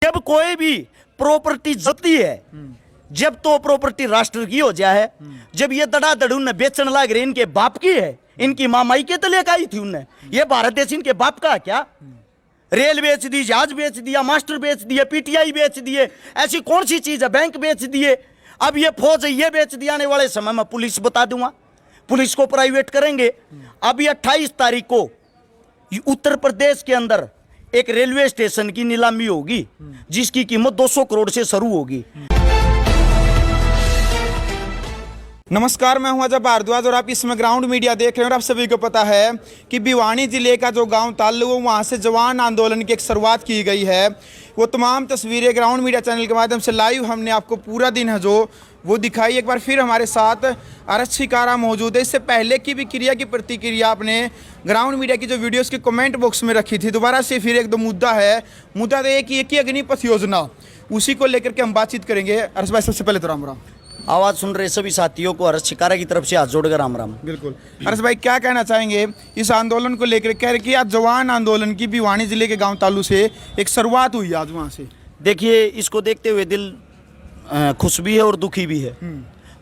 जब कोई भी प्रॉपर्टी जब्ती है, जब तो प्रॉपर्टी राष्ट्र की हो जाए, जब ये दड़ादड़ उनने बेचने लग रहे इनके बाप की है, इनकी मामाई के तो लेकर आई थी उनने, ये भारत देश इनके बाप का क्या? रेल बेच दी, जहाज बेच दिया, मास्टर बेच दिए, पीटीआई बेच दिए, ऐसी कौन सी चीज है? बैंक बेच दिए, अब ये फौज ये बेच दिया। आने वाले समय में पुलिस बता दूंगा, पुलिस को प्राइवेट करेंगे। अभी 28 तारीख को उत्तर प्रदेश के अंदर एक रेलवे स्टेशन की नीलामी होगी जिसकी कीमत 200 करोड़ से शुरू होगी। नमस्कार, मैं हूं अजय भारद्वाज और आप इसमें ग्राउंड मीडिया देख रहे हैं। और आप सभी को पता है कि भिवानी जिले का जो गांव ताल्लू है वहां से जवान आंदोलन की एक शुरुआत की गई है। वो तमाम तस्वीरें ग्राउंड मीडिया चैनल के माध्यम से लाइव हमने आपको पूरा दिन है जो वो दिखाई। एक बार फिर हमारे साथ आरक्षिकारा मौजूद है। इससे पहले की भी क्रिया की प्रतिक्रिया आपने ग्राउंड मीडिया की जो वीडियोस के कमेंट बॉक्स में रखी थी। दोबारा से फिर एक दो मुद्दा है, मुद्दा तो एक ही अग्निपथ योजना, उसी को लेकर के हम बातचीत करेंगे। अरश भाई, सबसे पहले तो राम राम। आवाज सुन रहे सभी साथियों को आरक्षिकारा की तरफ से हाथ जोड़कर राम राम। बिल्कुल। अरश भाई, क्या कहना चाहेंगे इस आंदोलन को लेकर? कह रहे कि आज जवान आंदोलन की भिवानी जिले के गांव तालू से एक शुरुआत हुई आज वहां से। देखिए, इसको देखते हुए दिल खुश भी है और दुखी भी है।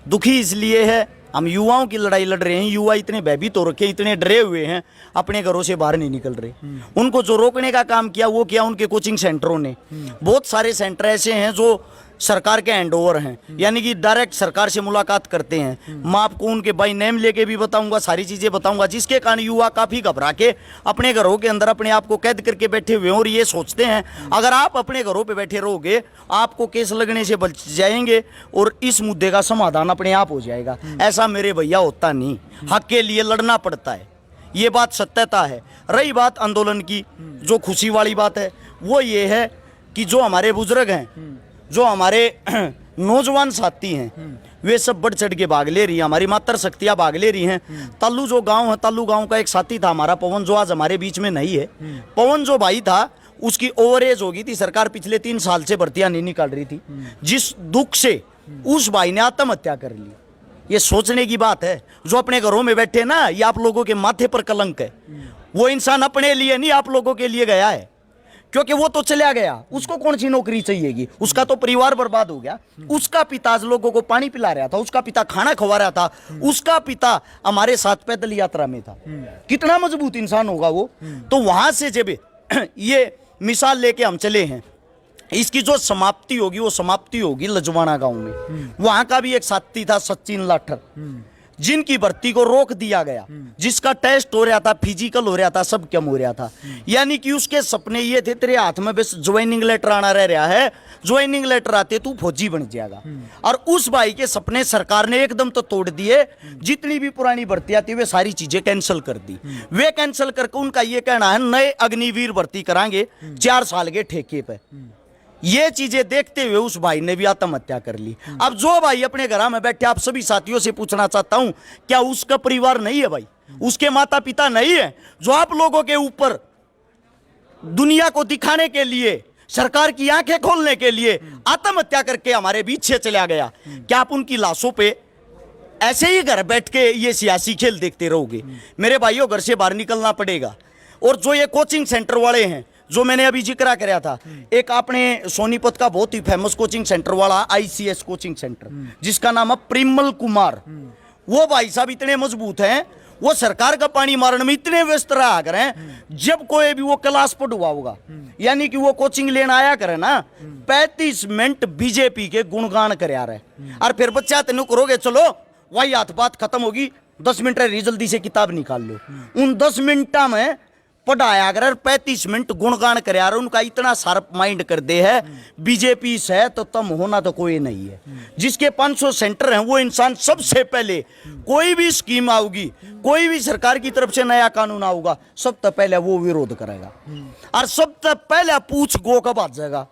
दुखी इसलिए है, हम युवाओं की लड़ाई लड़ रहे हैं। युवा इतने भयभीत हो रखे, इतने डरे हुए हैं, अपने घरों से बाहर नहीं निकल रहे। उनको जो रोकने का काम किया वो किया उनके कोचिंग सेंटरों ने। बहुत सारे सेंटर ऐसे हैं जो सरकार के हैंडओवर हैं, यानी कि डायरेक्ट सरकार से मुलाकात करते हैं। मैं आपको उनके बाई नेम लेके भी बताऊंगा, सारी चीजें बताऊंगा, जिसके कारण युवा काफी घबरा के अपने घरों के अंदर अपने आप को कैद करके बैठे हुए हैं और ये सोचते हैं अगर आप अपने घरों पे बैठे रहोगे आपको केस लगने से बच जाएंगे और इस मुद्दे का समाधान अपने आप हो जाएगा। ऐसा मेरे भैया होता नहीं, हक के लिए लड़ना पड़ता है, ये बात सत्यता है। रही बात आंदोलन की, जो खुशी वाली बात है वो ये है कि जो हमारे बुजुर्ग हैं, जो हमारे नौजवान साथी हैं, वे सब बढ़ चढ़ के भाग ले रही हैं, हमारी मातृ शक्तियां भाग ले रही हैं। तालू जो गांव है, तालू गांव का एक साथी था हमारा पवन, जो आज हमारे बीच में नहीं है। पवन जो भाई था उसकी ओवर एज हो गई थी, सरकार पिछले 3 साल से भर्तियां नहीं निकाल रही थी, जिस दुख से उस भाई ने आत्महत्या कर ली। ये सोचने की बात है। जो अपने घरों में बैठे ना, ये आप लोगों के माथे पर कलंक है। वो इंसान अपने लिए नहीं आप लोगों के लिए गया है, क्योंकि वो तो चला गया, उसको कौन सी नौकरी चाहिएगी? उसका तो परिवार बर्बाद हो गया। उसका पिता लोगों को पानी पिला रहा था, उसका पिता खाना खवा रहा था, उसका पिता हमारे साथ पैदल यात्रा में था। कितना मजबूत इंसान होगा वो। तो वहां से जब ये मिसाल लेके हम चले हैं, इसकी जो समाप्ति होगी वो समाप्ति होगी लजवाना गांव में। वहां का भी एक साथी था सचिन लाठर, जिनकी भर्ती को रोक दिया गया, जिसका टेस्ट हो रहा था, फिजिकल हो रहा था, सब कम हो रहा था। यानी कि उसके सपने ये थे, तेरे हाथ में बस ज्वाइनिंग लेटर आना रह रहा है, ज्वाइनिंग लेटर आते तू फौजी बन जाएगा। और उस भाई के सपने सरकार ने एकदम तो तोड़ दिए। जितनी भी पुरानी भर्ती आती वे सारी चीजें कैंसिल कर दी। वे कैंसिल करके उनका ये कहना है नए अग्निवीर भर्ती कराएंगे 4 साल के ठेके पे। ये चीजें देखते हुए उस भाई ने भी आत्महत्या कर ली। अब जो भाई अपने घर में बैठे, आप सभी साथियों से पूछना चाहता हूं, क्या उसका परिवार नहीं है भाई? उसके माता पिता नहीं है? जो आप लोगों के ऊपर दुनिया को दिखाने के लिए, सरकार की आंखें खोलने के लिए आत्महत्या करके हमारे बीच से चला गया, क्या आप उनकी लाशों पे ऐसे ही घर बैठ के ये सियासी खेल देखते रहोगे? मेरे भाइयों, घर से बाहर निकलना पड़ेगा। और जो ये कोचिंग सेंटर वाले हैं, जो मैंने अभी जिक्र कराया था, एक आपने सोनीपत का बहुत ही फेमस कोचिंग सेंटर वाला ICS कोचिंग सेंटर, जिसका नाम है प्रिमल कुमार, वो भाई साहब इतने मजबूत हैं, वो सरकार का पानी मारने में इतने व्यस्त रहा करें। जब कोई भी वो क्लास पढ़ हुआ होगा, यानी कि वो कोचिंग लेना आया करे ना, 35 मिनट बीजेपी के गुणगान कर रहे। और फिर बच्चा तेन करोगे, चलो वही हाथ बात खत्म होगी, 10 मिनट रही, जल्दी से किताब निकाल लो। उन 10 मिनटा में पढ़ाया अगर 35 मिनट गुणगान कर यार, उनका इतना शार्प माइंड कर दे है, बीजेपी से तो तम होना तो कोई नहीं है। जिसके 500 सेंटर हैं, वो इंसान सबसे पहले कोई भी स्कीम आऊगी, कोई भी सरकार की तरफ से नया कानून आऊगा, सबसे पहले वो विरोध करेगा और सबसे पहले पूछ गो का बात जाएगा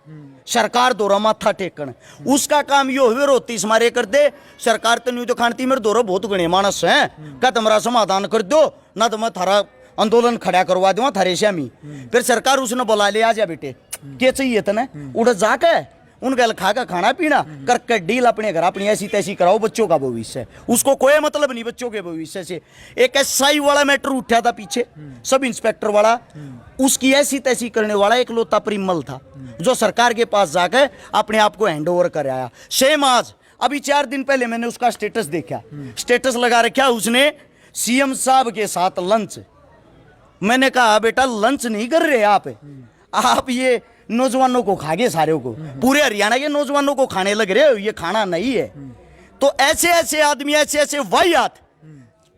सरकार दौरा माथा टेकन। उसका काम यो विरोध मारे कर दे, सरकार तो नहीं तो खानती मेरे दौरा बहुत गणे मानस है, क्या तुम्हारा समाधान कर दो ना, तो मैं थारा आंदोलन खड़ा करवा दूंगा थारे श्यामी। फिर सरकार उसने बुला ले, आ जा बेटे, क्या चाहिए तने, उड़ जाके उनका खा का खाना पीना कर डील अपने घर अपनी ऐसी तैसी कराओ, बच्चों का भविष्य उसको कोई मतलब नहीं बच्चों के भविष्य से। एक एसआई वाला मैटर उठा था पीछे, सब इंस्पेक्टर वाला, उसकी ऐसी तैसी करने वाला एक लोता परिमल था जो सरकार के पास जाकर अपने आप को हैंड ओवर कर आया। सेम आज अभी 4 दिन पहले मैंने उसका स्टेटस देखा, स्टेटस लगा रखा उसने सीएम साहब के साथ लंच। मैंने कहा बेटा लंच नहीं कर रहे आप ये नौजवानों को खा गए, सारे को, पूरे हरियाणा के नौजवानों को खाने लग रहे हो, ये खाना नहीं है। तो ऐसे ऐसे आदमी, ऐसे ऐसे वाहियात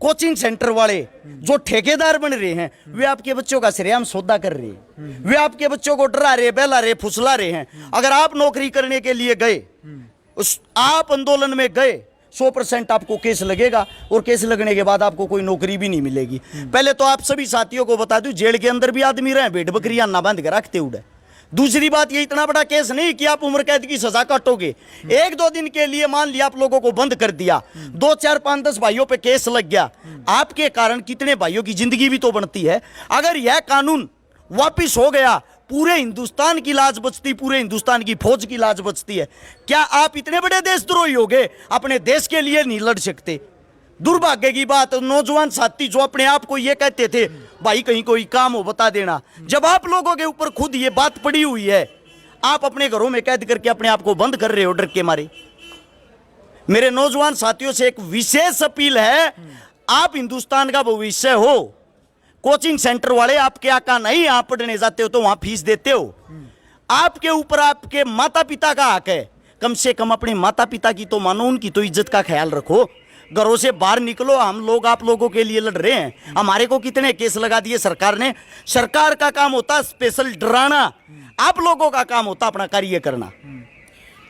कोचिंग सेंटर वाले जो ठेकेदार बन रहे हैं, वे आपके बच्चों का श्रेयाम सौदा कर रहे हैं, वे आपके बच्चों को डरा रहे, बहला रहे, फुसला रहे हैं। अगर आप नौकरी करने के लिए गए, आप आंदोलन में गए, 100% आपको केस लगेगा और केस लगने के बाद आपको कोई नौकरी भी नहीं मिलेगी। पहले तो आप सभी साथियों को बता दूं, जेल के अंदर भी आदमी रहे भेड़ बकरियां ना बांध के रखते उड़े। दूसरी बात, ये इतना बड़ा केस नहीं कि आप उम्र कैद की सजा काटोगे। 1-2 दिन के लिए मान लिया आप लोगों को बंद कर दिया, 2, 4, 5, 10 भाइयों पे केस लग गया, आपके कारण कितने भाइयों की जिंदगी भी तो बनती है। अगर यह कानून वापिस हो गया, पूरे हिंदुस्तान की लाज बचती, पूरे हिंदुस्तान की फौज की लाज बचती है। क्या आप इतने बड़े देशद्रोही हो गए, अपने देश के लिए नहीं लड़ सकते? दुर्भाग्य की बात, नौजवान साथी जो अपने आप को ये कहते थे भाई कहीं कोई काम हो बता देना, जब आप लोगों के ऊपर खुद ये बात पड़ी हुई है, आप अपने घरों में कैद करके अपने आप को बंद कर रहे हो डर के मारे। मेरे नौजवान साथियों से एक विशेष अपील है, आप हिंदुस्तान का भविष्य हो। कोचिंग सेंटर वाले आपके आका नहीं, आप पढ़ने जाते हो तो वहां फीस देते हो, आपके ऊपर आपके माता पिता का हक है। कम से कम अपने माता पिता की तो मानो, उनकी तो इज्जत का ख्याल रखो। घरों से बाहर निकलो, हम लोग आप लोगों के लिए लड़ रहे हैं। हमारे को कितने केस लगा दिए सरकार ने। सरकार का काम होता स्पेशल डराना, आप लोगों का काम होता अपना कार्य करना।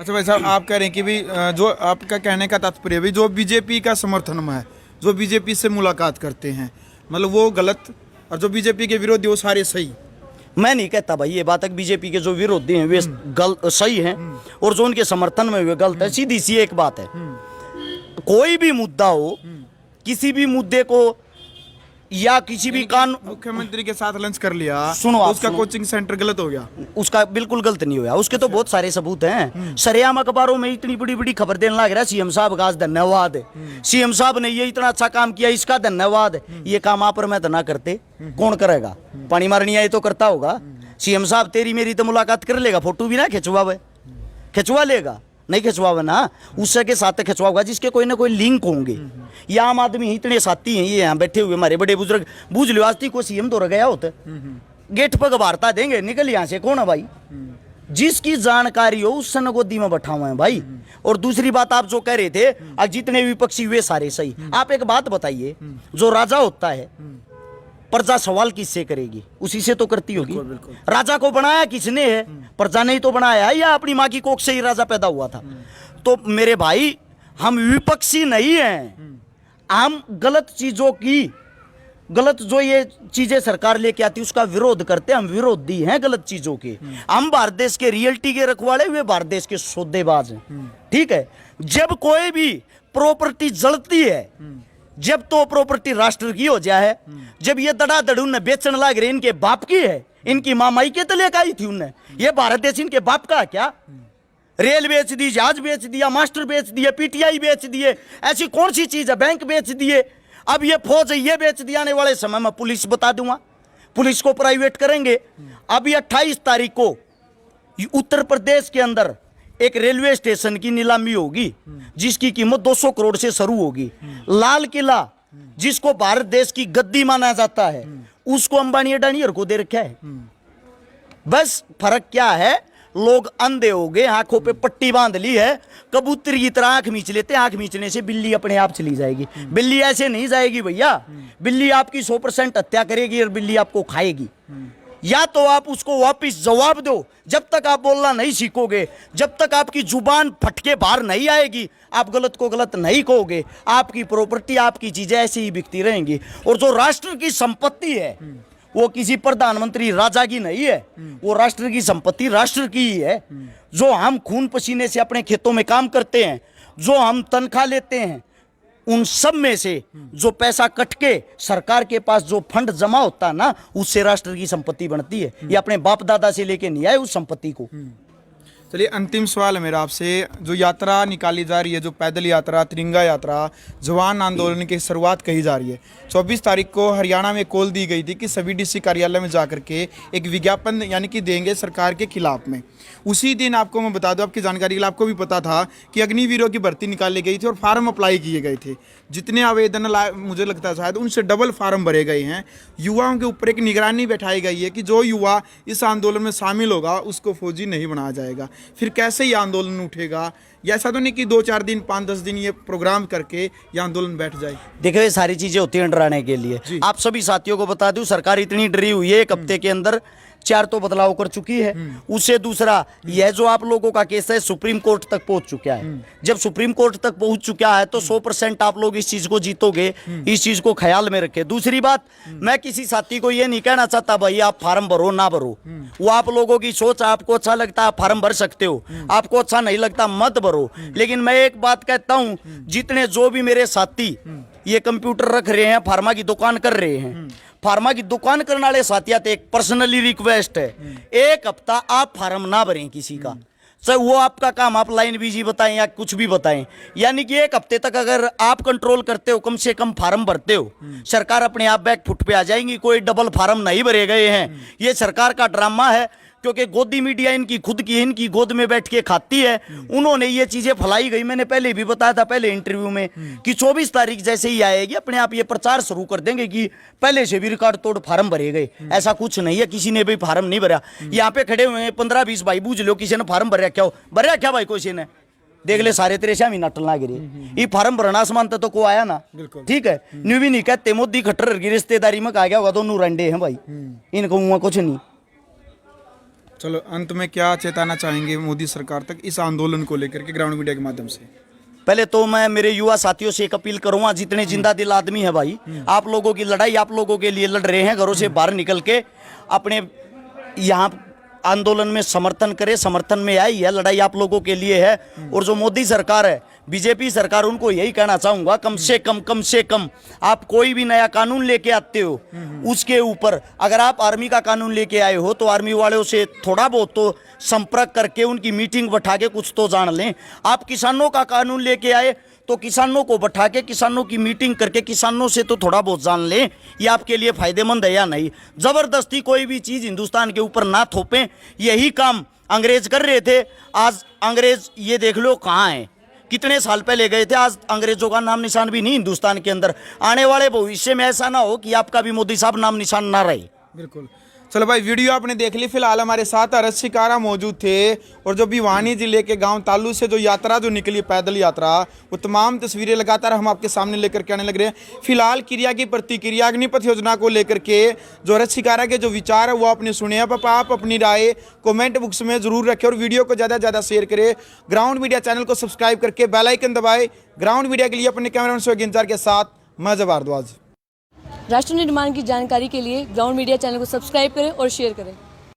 अच्छा भाई साहब, आप कह रहे हैं कि भी जो आपका कहने का तात्पर्य भी जो बीजेपी का समर्थन में है, जो बीजेपी से मुलाकात करते हैं, मतलब वो गलत, और जो बीजेपी के विरोधी वो सारे सही। मैं नहीं कहता भाई ये बात है, बीजेपी के जो विरोधी हैं वे सही हैं और जो उनके समर्थन में वे गलत है। सीधी सी एक बात है, कोई भी मुद्दा हो, किसी भी मुद्दे को या किसी भी कानून, मुख्यमंत्री के साथ लंच कर लिया, सुनो तो आप, उसका सुनो। कोचिंग सेंटर गलत हो गया, उसका बिल्कुल गलत नहीं हुआ, उसके तो बहुत सारे सबूत हैं। सरेआम अखबारों में इतनी बड़ी बड़ी खबर देने लग रहा है, सीएम साहब का धन्यवाद है, सीएम साहब ने ये इतना अच्छा काम किया, इसका धन्यवाद है। ये काम आप और मैं तो ना करते, कौन करेगा? पानी मारनी आए तो करता होगा। सीएम साहब तेरी मेरी तो मुलाकात कर लेगा, फोटो भी ना खिंचवा लेगा, नहीं खिंचवावे ना, उससे के साथ खिंचवाऊंगा जिसके कोई ना कोई लिंक होंगे। ये आम आदमी इतने साथी हैं, ये यहाँ बैठे हुए हमारे बड़े बुजुर्ग, बूझ लो आज को सीएम तो रह गया होता, गेट पर वार्ता देंगे, निकल यहाँ से, कौन है भाई? जिसकी जानकारी हो उससे नगोदी में बैठा हुआ है भाई। और दूसरी बात, आप जो कह रहे थे आज जितने विपक्षी हुए सारे सही। आप एक बात बताइए, जो राजा होता है प्रजा सवाल किससे करेगी? उसी से तो करती होगी। राजा को बनाया किसने है? प्रजा ने ही तो बनाया है, या अपनी माँ की कोख से ही राजा पैदा हुआ था? तो मेरे भाई, हम विपक्षी नहीं हैं, हम गलत चीजों की, गलत जो ये चीजें सरकार लेके आती है उसका विरोध करते हैं। हम विरोधी हैं गलत चीजों के। हम भारत देश के रियलिटी के रखवाले, वे भारत देश के सौदेबाज हैं। ठीक है, जब कोई भी प्रॉपर्टी जलती है, जब तो प्रॉपर्टी राष्ट्र की हो जाए, जब ये दड़ादड़ उन्हें बेचने लग रहे, इनके बाप की है, इनकी मामाई के तले का ही थी उन्हें, ये भारत देश इनके बाप का है क्या? रेल बेच दी, जहाज बेच दिया, मास्टर बेच दिए, पीटीआई बेच दिए, ऐसी कौन सी चीज है? बैंक बेच दिए, अब ये फौज है ये बेच दिया। आने वाले समय में पुलिस बता दूंगा, पुलिस को प्राइवेट करेंगे। अभी 28 तारीख को उत्तर प्रदेश के अंदर एक रेलवे स्टेशन की नीलामी होगी जिसकी कीमत 200 करोड़ से शुरू होगी। लाल किला जिसको भारत देश की गद्दी माना जाता है, उसको अंबानी अडानी को दे रखा है। बस फर्क क्या है, लोग अंधे हो गए, आंखों पे पट्टी बांध ली है, कबूतर की तरह आंख मींच लेते हैं। आंख मींचने से बिल्ली अपने आप चली जाएगी। बिल्ली ऐसे नहीं जाएगी भैया, बिल्ली आपकी 100% हत्या करेगी और बिल्ली आपको खाएगी। या तो आप उसको वापस जवाब दो, जब तक आप बोलना नहीं सीखोगे, जब तक आपकी जुबान फटके बाहर नहीं आएगी, आप गलत को गलत नहीं कहोगे, आपकी प्रॉपर्टी, आपकी चीजें ऐसे ही बिकती रहेंगी। और जो राष्ट्र की संपत्ति है वो किसी प्रधानमंत्री राजा की नहीं है, वो राष्ट्र की संपत्ति राष्ट्र की ही है। जो हम खून पसीने से अपने खेतों में काम करते हैं, जो हम तनख्वाह लेते हैं, उन सब में से जो पैसा कट के सरकार के पास जो फंड जमा होता है ना, उससे राष्ट्र की संपत्ति बनती है। ये अपने बाप दादा से लेके नहीं आए उस संपत्ति को। चलिए अंतिम सवाल है मेरा आपसे, जो यात्रा निकाली जा रही है, जो पैदल यात्रा, तिरंगा यात्रा, जवान आंदोलन की शुरुआत कही जा रही है, 24 तारीख को हरियाणा में कॉल दी गई थी कि सभी डीसी कार्यालय में जाकर के एक विज्ञापन यानी कि देंगे सरकार के खिलाफ में। उसी दिन आपको मैं बता दूं, आपकी जानकारी के लिए, आपको भी पता था कि अग्निवीरों की भर्ती निकाली गई थी और फार्म अप्लाई किए गए थे। जितने आवेदन मुझे लगता है शायद उनसे डबल फार्म भरे गए हैं। युवाओं के ऊपर एक निगरानी बैठाई गई है कि जो युवा इस आंदोलन में शामिल होगा उसको फौजी नहीं बनाया जाएगा। फिर कैसे ये आंदोलन उठेगा? या ऐसा तो नहीं कि 2-4 दिन 5-10 दिन ये प्रोग्राम करके ये आंदोलन बैठ जाए। देखो, ये सारी चीजें होती हैं डराने के लिए। आप सभी साथियों को बता दूं, सरकार इतनी डरी हुई है, एक हफ्ते के अंदर 4 तो बदलाव कर चुकी है। उससे दूसरा, यह जो आप लोगों का केस है सुप्रीम कोर्ट तक पहुंच चुका है। जब सुप्रीम कोर्ट तक पहुंच चुका है तो 100% आप लोग इस चीज को जीतोगे, इस चीज को ख्याल में रखे। दूसरी बात, मैं किसी साथी को ये नहीं कहना चाहता भाई आप फार्म भरो ना भरो, वो आप लोगों की सोच। आपको अच्छा लगता है आप फार्म भर सकते हो, आपको अच्छा नहीं लगता मत भरो। लेकिन मैं एक बात कहता हूं, जितने जो भी मेरे साथी ये कंप्यूटर रख रहे हैं, फार्मा की दुकान कर रहे हैं, फार्मा की दुकान करने वाले साथियों एक पर्सनली रिक्वेस्ट है, एक हफ्ता आप फार्म ना भरें किसी का। सर वो आपका काम, आप लाइन बीजी बताएं या कुछ भी बताएं, यानी कि एक हफ्ते तक अगर आप कंट्रोल करते हो, कम से कम फार्म भरते हो, सरकार अपने आप बैक फुट पे आ जाएंगी। कोई डबल फार्म नहीं भरे गए हैं, ये सरकार का ड्रामा है। क्योंकि गोदी मीडिया इनकी खुद की, इनकी गोद में बैठ के खाती है। उन्होंने ये चीजें फैलाई गई। मैंने पहले भी बताया था पहले इंटरव्यू में कि 24 तारीख जैसे ही आएगी अपने आप ये प्रचार शुरू कर देंगे कि पहले से भी रिकॉर्ड तोड़ फार्म भरे गए। ऐसा कुछ नहीं है, किसी ने भी फार्म नहीं भरा। यहाँ पे खड़े हुए हैं 15-20 भाई, बूझ लो किसी ने फार्म भर रखा हो, भर रखा भाई किसी ने, देख ले सारे तेरे श्यामी नटल ना गिरे। ये फार्म भरना समानता तो को आया ना, ठीक है। न्यू भी नहीं कहते मोदी खट्टर की रिश्तेदारी में कहा गया होगा, दोनों रंडे हैं भाई, इनको कुछ नहीं। चलो अंत में क्या चेताना चाहेंगे मोदी सरकार तक इस आंदोलन को लेकर के ग्राउंड मीडिया के माध्यम से? पहले तो मैं मेरे युवा साथियों से एक अपील करूंगा, जितने जिंदा दिल आदमी है भाई, आप लोगों की लड़ाई आप लोगों के लिए लड़ रहे हैं, घरों से बाहर निकल के अपने यहाँ आंदोलन में समर्थन करे, समर्थन में आई। यह लड़ाई आप लोगों के लिए है। और जो मोदी सरकार है, बीजेपी सरकार, उनको यही कहना चाहूंगा, कम से कम आप कोई भी नया कानून लेके आते हो, उसके ऊपर अगर आप आर्मी का कानून लेके आए हो तो आर्मी वालों से थोड़ा बहुत तो संपर्क करके उनकी मीटिंग बैठा के कुछ तो जान लें। आप किसानों का कानून लेके आए तो किसानों को बैठा के किसानों की मीटिंग करके किसानों से तो थोड़ा बहुत जान लें ये आपके लिए फायदेमंद है या नहीं। जबरदस्ती कोई भी चीज हिंदुस्तान के ऊपर ना थोपें। यही काम अंग्रेज कर रहे थे। आज अंग्रेज ये देख लो कहाँ है, कितने साल पहले गए थे, आज अंग्रेजों का नाम निशान भी नहीं हिंदुस्तान के अंदर। आने वाले भविष्य में ऐसा ना हो कि आपका भी मोदी साहब नाम निशान ना रहे। बिल्कुल। चलो भाई, वीडियो आपने देख ली। फिलहाल हमारे साथ अरज शिकारा मौजूद थे और जो भिवानी जिले के गांव तालू से जो यात्रा जो निकली पैदल यात्रा, वो तमाम तस्वीरें लगातार हम आपके सामने लेकर के आने लग रहे हैं। फिलहाल क्रिया की प्रतिक्रिया अग्निपथ योजना को लेकर के जो अरज शिकारा के जो विचार है वो आपने सुने। अब आप अपनी राय कमेंट बॉक्स में जरूर रखें और वीडियो को ज़्यादा से ज़्यादा शेयर करें। ग्राउंड मीडिया चैनल को सब्सक्राइब करके बेल आइकन दबाएं। ग्राउंड मीडिया के लिए अपने कैमरामैन सोहेल इंतजार के साथ मैं जब भारद्वाज। राष्ट्र निर्माण की जानकारी के लिए ग्राउंड मीडिया चैनल को सब्सक्राइब करें और शेयर करें।